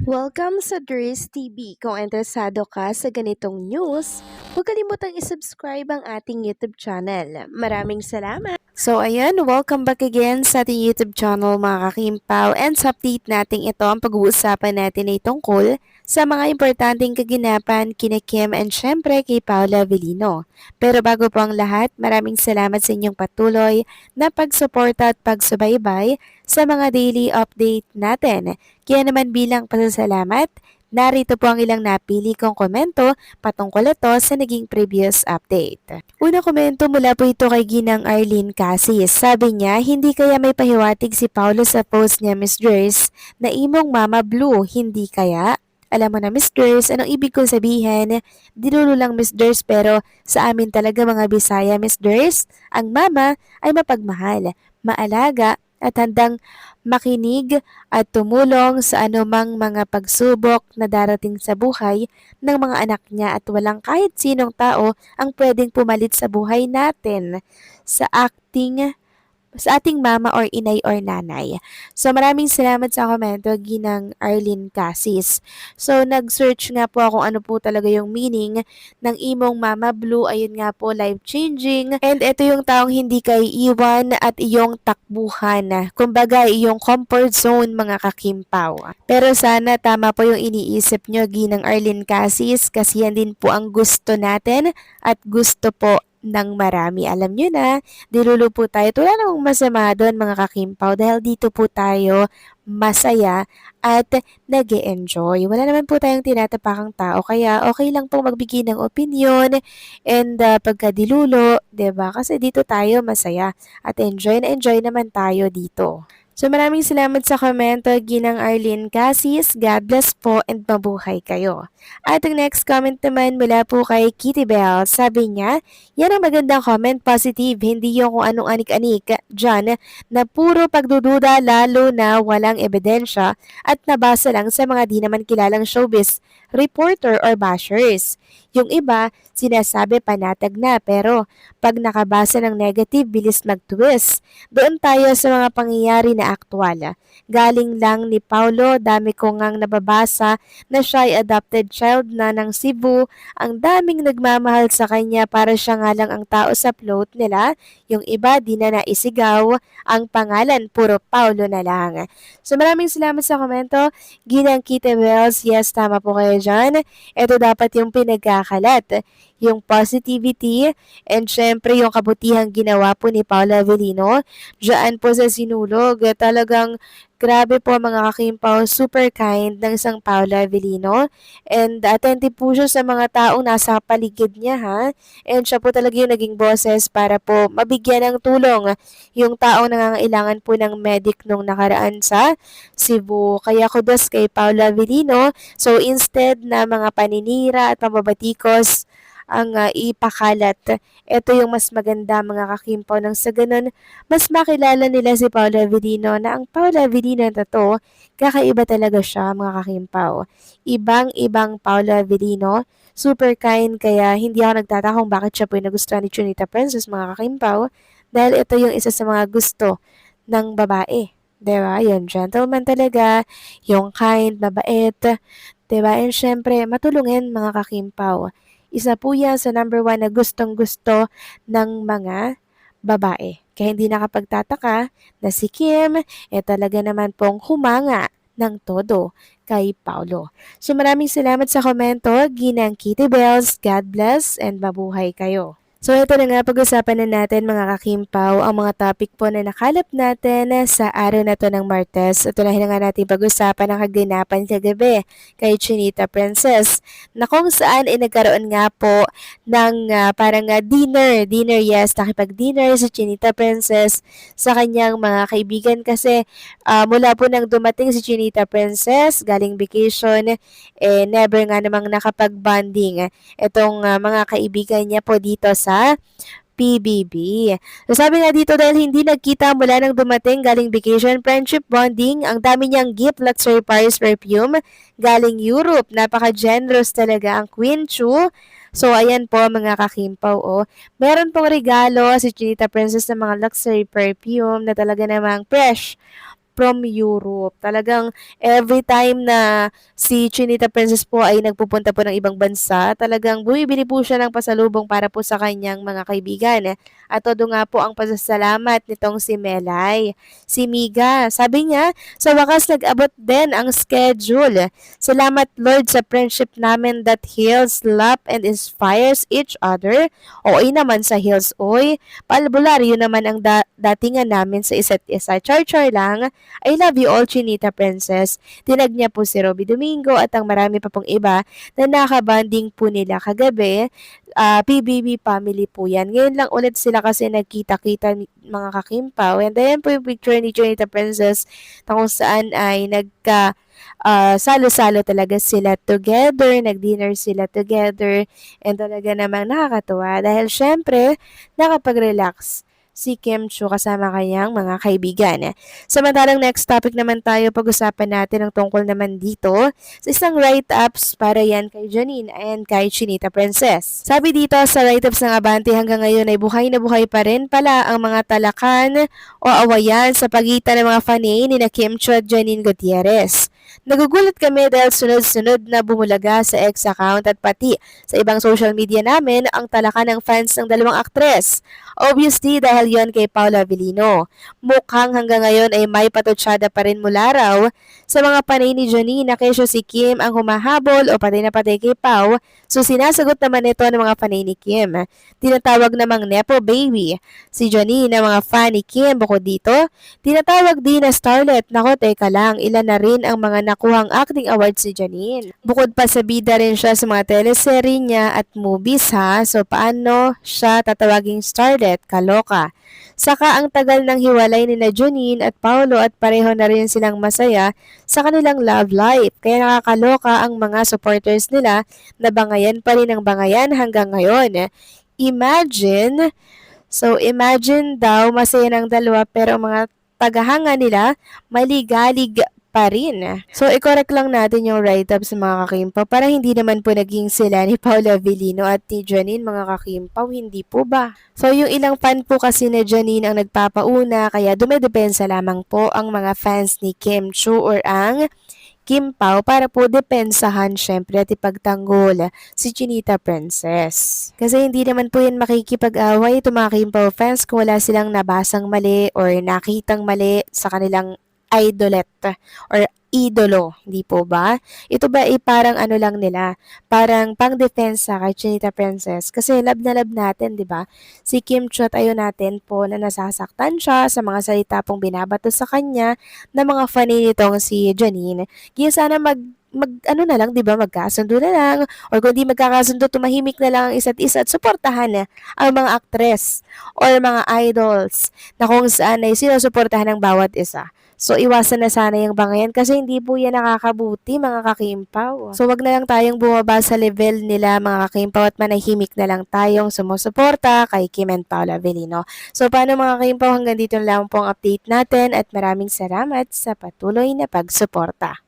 Welcome sa Dries TV. Kung interesado ka sa ganitong news, huwag kalimutang isubscribe ang ating YouTube channel. Maraming salamat! So ayan, welcome back again sa ating YouTube channel mga kakimpaw, and sa update natin ito ang pag-uusapan natin ay tungkol sa mga importanteng kaganapan kina Kim and syempre kay Paula Avellino. Pero bago po ang lahat, maraming salamat sa inyong patuloy na pagsuporta at pagsubaybay sa mga daily update natin. Kaya naman bilang pasasalamat, narito po ang ilang napili kong komento patungkol ito sa naging previous update. Una komento mula po ito kay Ginang Arlene Casis. Sabi niya, hindi kaya may pahiwatig si Paulo sa post niya, Miss Dres, na imong Mama Blue, hindi kaya? Alam mo na, Miss Dres, anong ibig kong sabihin? Dinulo lang, Miss Dres, pero sa amin talaga mga Bisaya, Miss Dres, ang mama ay mapagmahal, maalaga, at handang makinig at tumulong sa anumang mga pagsubok na darating sa buhay ng mga anak niya, at walang kahit sinong tao ang pwedeng pumalit sa buhay natin sa ating mama or inay or nanay. So maraming salamat sa komento, Ginang Arlene Casis. So nag-search nga po ako ano po talaga yung meaning ng imong Mama Blue. Ayun nga po, life-changing. And ito yung taong hindi kay iwan at iyong takbuhan. Kumbaga, iyong comfort zone mga kakimpaw. Pero sana tama po yung iniisip nyo, Ginang Arlene Casis, kasi yan din po ang gusto natin at gusto po ng marami. Alam nyo na, dilulu po tayo. Wala namang masama doon mga kakimpaw dahil dito po tayo masaya at nag enjoy. Wala naman po tayong tinatapakang tao, kaya okay lang po magbigay ng opinion and pagkadilulo, 'di ba? Kasi dito tayo masaya at enjoy na enjoy naman tayo dito. So maraming salamat sa komento, Ginang Arlene Casis. God bless po and mabuhay kayo. At ang next comment naman mula po kay Kitty Bell. Sabi niya, yan ang magandang comment, positive, hindi yung kung anong anik-anik dyan na puro pagdududa lalo na walang ebidensya at nabasa lang sa mga di naman kilalang showbiz, reporter or bashers. Yung iba, sinasabi panatag na, pero pag nakabasa ng negative, bilis mag-twist. Doon tayo sa mga pangyayari na aktwal. Galing lang ni Paulo, dami ko ngang nababasa na siya ay adopted child na ng Cebu. Ang daming nagmamahal sa kanya, para siya nga lang ang tao sa float nila. Yung iba di na naisigaw ang pangalan, puro Paulo na lang. So maraming salamat sa komento, Ginang Kitty Wells. Yes, tama po kayo dyan. Ito dapat yung pinagkakalat, yung positivity and syempre yung kabutihang ginawa po ni Paula Avellino diyan po sa Sinulog. Talagang grabe po mga kakimpaw, super kind ng isang Paula Avellino, and attentive po siya sa mga taong nasa paligid niya, ha, and siya po talaga yung naging boses para po mabigyan ng tulong yung taong nangangailangan po ng medic nung nakaraan sa Cebu. Kaya kudos kay Paula Avellino. So instead na mga paninira at pambabatikos ang ipakalat, ito yung mas maganda mga kakimpaw, nang sa ganun mas makilala nila si Paula Avellino na ang Paula Avellino na to, kakaiba talaga siya mga kakimpaw. Ibang-ibang Paula Avellino, super kind, kaya hindi ako nagtataka kung bakit siya po yung nagustuhan ni Chunita Princess mga kakimpaw, dahil ito yung isa sa mga gusto ng babae. Diba? Yung gentleman talaga, yung kind, mabait, diba? And syempre, matulungin mga kakimpaw. Isa po yan sa number one na gustong-gusto ng mga babae. Kaya hindi nakapagtataka na si Kim talaga naman pong humanga ng todo kay Paulo. So maraming salamat sa komento, Ginang Kitty Bells. God bless and mabuhay kayo. So ito na nga, pag-usapan na natin mga kakimpaw ang mga topic po na nakalap natin sa araw na to ng Martes. Ito na nga natin pag-usapan ang kaganapan kagabi kay Chinita Princess, na kung saan nagkaroon nga po ng parang dinner, yes, nakipag-dinner si Chinita Princess sa kanyang mga kaibigan, kasi mula po nang dumating si Chinita Princess galing vacation, never nga namang nakapag-bonding itong mga kaibigan niya po dito sa PBB. So sabi nga dito, dahil hindi nagkita mula nang dumating galing vacation, friendship bonding, ang dami niyang gift, luxury Paris perfume galing Europe. Napaka-generous talaga ang Queen Chu. So ayan po mga kakimpaw, oh. Meron pong regalo si Chinita Princess ng mga luxury perfume na talaga namang fresh from Europe. Talagang every time na si Chinita Princess po ay nagpupunta po ng ibang bansa, talagang bumibili po siya ng pasalubong para po sa kanyang mga kaibigan. At todo nga po ang pasasalamat nitong si Melay, si Miga. Sabi niya, sa wakas nag-abot din ang schedule. Salamat Lord sa friendship namin that heals, love, and inspires each other. Okay naman sa heals, oy. Paalbularyo naman ang datingan namin sa isa't isa. Char-char lang. I love you all, Chinita Princess. Tinag niya po si Robby Domingo at ang marami pa pong iba na nakabanding po nila kagabi. PBB family po yan. Ngayon lang ulit sila kasi nagkita-kita mga kakimpaw. And then po yung picture ni Chinita Princess na kung saan ay salo-salo talaga sila together, nag-dinner sila together, and talaga namang nakakatuwa dahil syempre, nakapag-relax si Kim Chiu kasama kanyang mga kaibigan. Samantalang next topic naman tayo, pag-usapan natin ang tungkol naman dito sa isang write-ups para yan kay Janine and kay Chinita Princess. Sabi dito sa write-ups ng Abante, hanggang ngayon ay buhay na buhay pa rin pala ang mga talakan o awayan sa pagitan ng mga fanay ni na Kim Chiu at Janine Gutierrez. Nagugulat kami dahil sunod-sunod na bumulaga sa ex account at pati sa ibang social media namin ang talakan ng fans ng dalawang aktres. Obviously dahil yon kay Paula Avellino. Mukhang hanggang ngayon ay may patutsada pa rin mula raw sa mga panay ni Janine na kesyo si Kim ang humahabol o patay na patay kay Pau. So sinasagot naman ito ng mga panay ni Kim. Tinatawag namang Nepo Baby si Janine ng mga fan ni Kim. Bukod dito, tinatawag din na Starlet. Nako, teka lang, ilan na rin ang mga nakuhang acting awards si Janine. Bukod pa sa bida rin siya sa mga teleserye niya at movies ha. So paano siya tatawaging Starlet? Kaloka. Saka ang tagal ng hiwalay ni na Janine at Paulo at pareho na rin silang masaya sa kanilang love life. Kaya nakakaloka ang mga supporters nila na bangayan pa rin ang bangayan hanggang ngayon. Imagine daw masaya ng dalawa pero ang mga tagahanga nila maligalig pa rin. So, i-correct lang natin yung write-up sa mga kakimpa para hindi naman po naging sila ni Paula Avellino at ni Janine mga kakimpaw, hindi po ba? So, yung ilang fan po kasi ni Janine ang nagpapauna kaya dumedepensa lamang po ang mga fans ni Kim Chiu or ang Kim Pao para po depensahan syempre at ipagtanggol si Chinita Princess. Kasi hindi naman po yan makikipag-away itong mga Kim Pao fans kung wala silang nabasang mali or nakitang mali sa kanilang idolette or idolo, hindi po ba? Ito ba ay parang ano lang nila, parang pang-depensa kay Chinita Princess kasi love na love natin, di ba? Si Kim Chiu, ayaw natin po na nasasaktan siya sa mga salita pong binabato sa kanya ng mga fanay nitong si Janine. Kaya sana ano na lang, 'di ba? Magkasundo na lang or kung di magkakasundo, tumahimik na lang ang isa't isa at suportahan ang mga actress or mga idols na kung saan ay sinusuportahan ng bawat isa. So, iwasan na sana yung bangayan kasi hindi po yan nakakabuti mga kakimpaw. So, wag na lang tayong bumaba sa level nila mga kakimpaw at manahimik na lang tayong sumusuporta kay Kim and Paula Avellino. So, paano mga kakimpaw, hanggang dito na lang po ang update natin at maraming salamat sa patuloy na pagsuporta.